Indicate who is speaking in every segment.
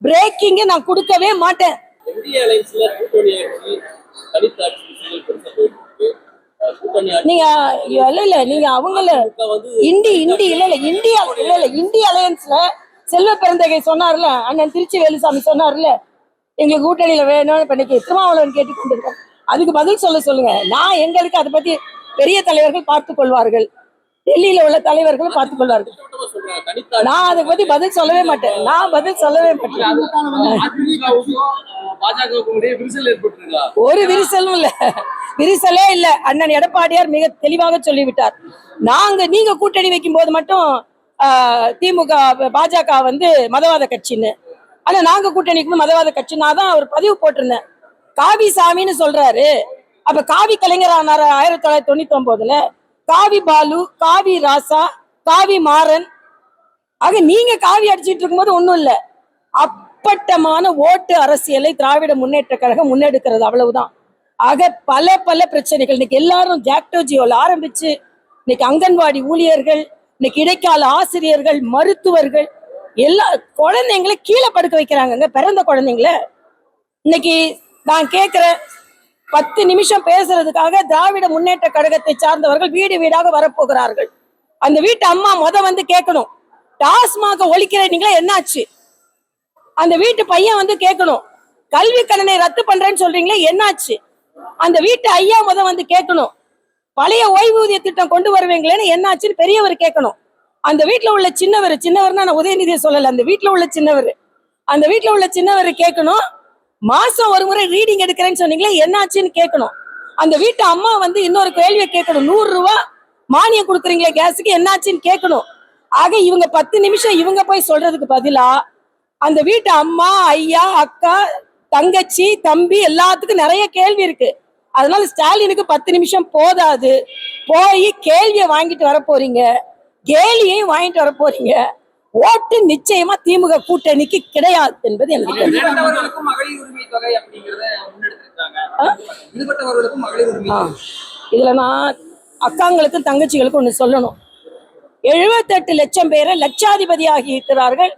Speaker 1: Braking நான் கொடுக்கவே மாட்டேன். நீங்க இல்ல நீங்க அவங்கள இந்தி அலையன்ஸ்ல செல்வ பெருந்தகை சொன்னார்ல, அண்ணன் திருச்சி வேலுசாமி சொன்னார்ல, எங்களுக்கு கூட்டணியில வேணும்னு பண்ணிக்க திருமாவளவன் கேட்டுக்கொண்டிருக்கேன். அதுக்கு பதில் சொல்லுங்க. நான் எங்களுக்கு அதை பத்தி பெரிய தலைவர்கள் பார்த்துக் கொள்வார்கள், டெல்லியில உள்ள தலைவர்களும் பார்த்துக் கொள்வார்கள். நான் அதை பத்தி பதில் சொல்லவே மாட்டேன். ஒரு விரிசலும் இல்ல, விரிசலே இல்ல. அண்ணன் எடப்பாடியார் மிக தெளிவாக சொல்லிவிட்டார். நீங்க கூட்டணி வைக்கும் போது மட்டும் திமுக பாஜக மதவாத கட்சின்னு, ஆனா நாங்க கூட்டணிக்கு மதவாத கட்சி. நான் தான் ஒரு பதிவு போட்டிருந்தேன், காவி சாமின்னு சொல்றாரு. அப்ப காவி கலைஞர் ஆனாரு 1999ல. காவி பாலு, காவி ராசா, காவி மாறன். ஆக நீங்க காவி அடிச்சிட்டு இருக்கும்போது ஒண்ணும் இல்ல. அப்பட்டமான ஓட்டு அரசியலை திராவிட முன்னேற்ற கழகம் முன்னெடுக்கிறது, அவ்வளவுதான். ஆக பல பிரச்சனைகள் இன்னைக்கு எல்லாரும் ஜாக்டோஜியோல ஆரம்பிச்சு இன்னைக்கு அங்கன்வாடி ஊழியர்கள், இன்னைக்கு இடைக்கால ஆசிரியர்கள், மருத்துவர்கள், எல்லா குழந்தைங்களை கீழே படுக்க வைக்கிறாங்க. பிறந்த குழந்தைங்கள இன்னைக்கு நான் கேட்கிறேன், 10 நிமிஷம் பேசுறதுக்காக திராவிட முன்னேற்ற கழகத்தை சார்ந்தவர்கள் வீடு வீடாக வரப்போகிறார்கள். அந்த வீட்டு அம்மா கேட்கணும், டாஸ்மாக ஒழிக்கிறீங்களா என்னாச்சு? அந்த வீட்டு பையன் கேட்கணும், கல்வி கடனை ரத்து பண்றேன்னு சொல்றீங்களே என்னாச்சு? அந்த வீட்டு ஐயா கேட்கணும், பழைய ஓய்வூதிய திட்டம் கொண்டு வருவீங்களேன்னு என்னாச்சுன்னு பெரியவர் கேட்கணும். அந்த வீட்டுல உள்ள சின்னவர்னா நான் உதயநிதியை சொல்லல, அந்த வீட்டுல உள்ள சின்னவர் கேட்கணும், மாசம் ஒரு முறை ரீடிங் எடுக்கிறேன்னு சொன்னீங்களே என்னாச்சுன்னு கேட்கணும். அந்த வீட்டு அம்மா இன்னொரு கேள்வியை கேட்கணும், 100 ரூபாய் மானியம் கொடுக்குறீங்களே கேஸுக்கு என்னாச்சுன்னு கேட்கணும். ஆக இவங்க 10 நிமிஷம் இவங்க போய் சொல்றதுக்கு பதிலா அந்த வீட்டு அம்மா, ஐயா, அக்கா, தங்கச்சி, தம்பி எல்லாத்துக்கும் நிறைய கேள்வி இருக்கு. அதனால ஸ்டாலினுக்கு 10 நிமிஷம் போதாது. போய் கேள்வியை வாங்கிட்டு வர போறீங்க, கேலியையும் வாங்கிட்டு வர போறீங்க. ஓட்டு நிச்சயமா திமுக கூட்டணிக்கு கிடையாது என்பது எனக்கு. இதுல நான் அக்காங்களுக்கும் தங்கச்சிகளுக்கும் ஒண்ணு சொல்லணும். 78 லட்சம் பேரை லட்சாதிபதி ஆகி இருக்கிறார்கள்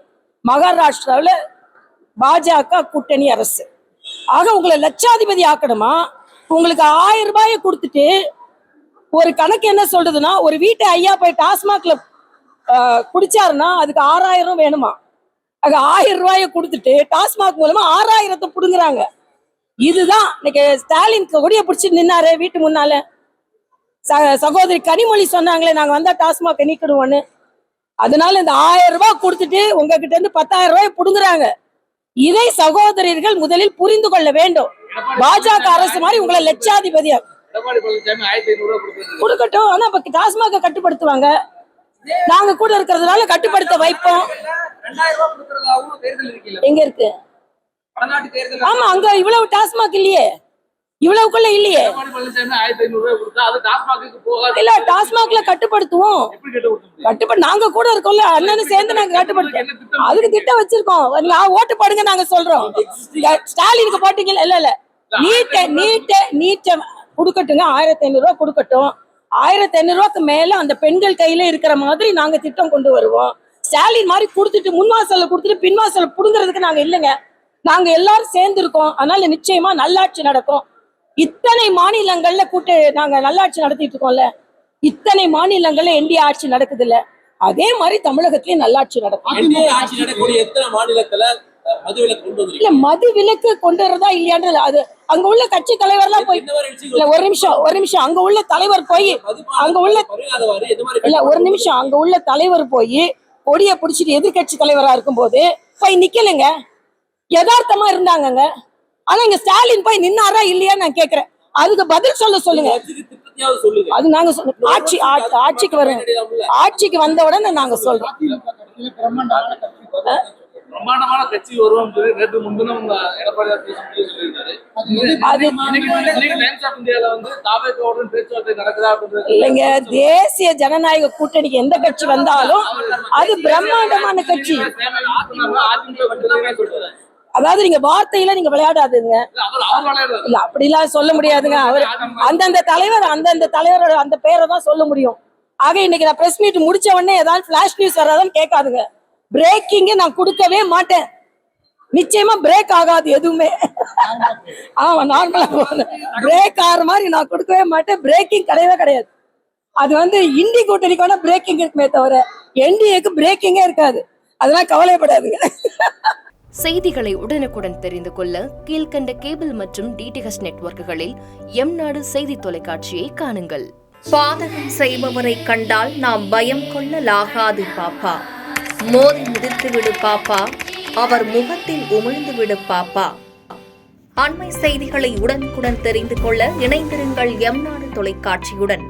Speaker 1: மகாராஷ்டிராவில் பாஜக கூட்டணி அரசு. ஆக உங்களை லட்சாதிபதி ஆக்கணுமா? உங்களுக்கு 1000 ரூபாயை கொடுத்துட்டு ஒரு கணக்கு என்ன சொல்றதுன்னா, ஒரு வீட்டை ஐயா போய் டாஸ்மாக்ல குடிச்சாருன்னா அதுக்கு 6000 வேணுமா? அது 1000 ரூபாயை கொடுத்துட்டு டாஸ்மாக் மூலமா 6000 புடுங்குறாங்க. இதுதான் இன்னைக்கு ஸ்டாலின் கொடியை பிடிச்சிட்டு நின்னாரு வீட்டு முன்னால. சகோதரி கனிமொழி சொன்னாங்களே, நாங்க வந்தா டாஸ்மாக் நீக்கிடுவோன்னு. அதனால இந்த 1000 ரூபாய் கொடுத்துட்டு உங்ககிட்ட இருந்து 10,000 ரூபாய் புடுங்குறாங்க. இதை சகோதரர்கள் முதலில் புரிந்து கொள்ள வேண்டும். பாஜக அரசு மாதிரி உங்களை லட்சாதிபதியா கொடுக்கட்டும், ஆனா இப்ப டாஸ்மாக கட்டுப்படுத்துவாங்க. நாங்க கூட இருக்கிறதுனால கட்டுப்படுத்த வைப்போம். எங்க இருக்கு? ஆமா, அங்க இவ்வளவு டாஸ்மாக் இல்லையே, இவ்வளவுக்குள்ள இல்லையே. இல்ல, டாஸ்மாக்ல கட்டுப்படுத்துவோம். நாங்க கூட இருக்கோம்ல, அண்ணனு சேர்ந்து நாங்க கட்டுப்படுத்துவோம். அதுக்கு திட்டம் வச்சிருக்கோம். ஓட்டு போடுங்க நாங்க சொல்றோம். ஸ்டாலினுக்கு போட்டீங்கல்ல, இல்ல நீட்ட கொடுக்கட்டுங்க, 1500 ரூபாய் கொடுக்கட்டும். 1500 ரூபாய்க்கு மேல அந்த பெண்கள் கையில இருக்கிற மாதிரி நாங்க திட்டம் கொண்டு வருவோம். ஸ்டாலின் மாதிரி கொடுத்துட்டு முன்வாசல்ல கொடுத்துட்டு பின்வாசல்ல புடுங்கிறதுக்கு நாங்க இல்லைங்க. நாங்க எல்லாரும் சேர்ந்து இருக்கோம். அதனால நிச்சயமா நல்லாட்சி நடக்கும். இத்தனை மாநிலங்கள்ல நாங்க நல்லாட்சி நடத்திட்டு இருக்கோம்ல, இத்தனை மாநிலங்கள்ல என்டிஏ ஆட்சி நடக்குது இல்ல, அதே மாதிரி தமிழகத்திலயும் நல்லாட்சி நடக்கும். இல்ல, மது விலக்கு கொண்டு வரதா இல்லையான்றது அது அங்க உள்ள கட்சி தலைவர்லாம் போய், இல்ல ஒரு நிமிஷம் அங்க உள்ள தலைவர் போய், அங்க உள்ள இல்ல ஒரு நிமிஷம் அங்க உள்ள தலைவர் போய் கொடியை பிடிச்சிட்டு எதிர்கட்சி தலைவரா இருக்கும் போது போய் நிக்கலைங்க, யதார்த்தமா இருந்தாங்க. ஆனா இங்க ஸ்டாலின் போய் நின்னாரா இல்லையா நான் கேக்குறேன். அதுக்கு பதில் சொல்லுங்க. அது நாங்க ஆட்சிக்கு வந்த உடனே நாங்க சொல்றோம்.
Speaker 2: பிரம்மாண்டமான கட்சி வருவோம் நேற்று முன்தினம் எடப்பாடியார்
Speaker 1: இல்லைங்க, தேசிய ஜனநாயக கூட்டணிக்கு எந்த கட்சி வந்தாலும் அது பிரம்மாண்டமான கட்சி. அதாவது நீங்க வார்த்தையில நீங்க விளையாடாதுங்க. இல்ல, அப்படிலாம் சொல்ல முடியாதுங்க. அவர் அந்தந்த தலைவரோட அந்த பேரை தான் சொல்ல முடியும். ஆக இன்னைக்கு நான் பிரஸ் மீட் முடிச்ச உடனே ஏதாவது பிளாஷ் நியூஸ் வராதான்னு கேட்காதுங்க. பிரேக்கிங் நான் கொடுக்கவே மாட்டேன். நிச்சயமா பிரேக் ஆகாது எதுவுமே. ஆமா, நார்மலா போகணும். பிரேக் ஆகிற மாதிரி நான் கொடுக்கவே மாட்டேன். பிரேக்கிங் கிடையவே கிடையாது. அது வந்து இண்டி கூட்டணிக்கு வேணா பிரேக்கிங் இருக்குமே தவிர என்டிஏக்கு பிரேக்கிங்கே இருக்காது. அதெல்லாம் கவலைப்படாதுங்க.
Speaker 3: செய்திகளை உடனுக்குடன் தெரிந்து கொள்ள கீழ்கண்ட கேபிள் மற்றும் டிடிஹெச் நெட்வொர்க்குகளில் எம்நாடு செய்தி தொலைக்காட்சியை காணுங்கள். பாதகம் செய்பவரை கண்டால் நாம் பயம் கொள்ளலாகாது பாப்பா. மோதி மிதித்து விடு பாப்பா, அவர் முகத்தில் உமிழ்ந்து விடு பாப்பா. அண்மை செய்திகளை உடனுக்குடன் தெரிந்து கொள்ள இணைந்திருங்கள் எம்நாடு தொலைக்காட்சியுடன்.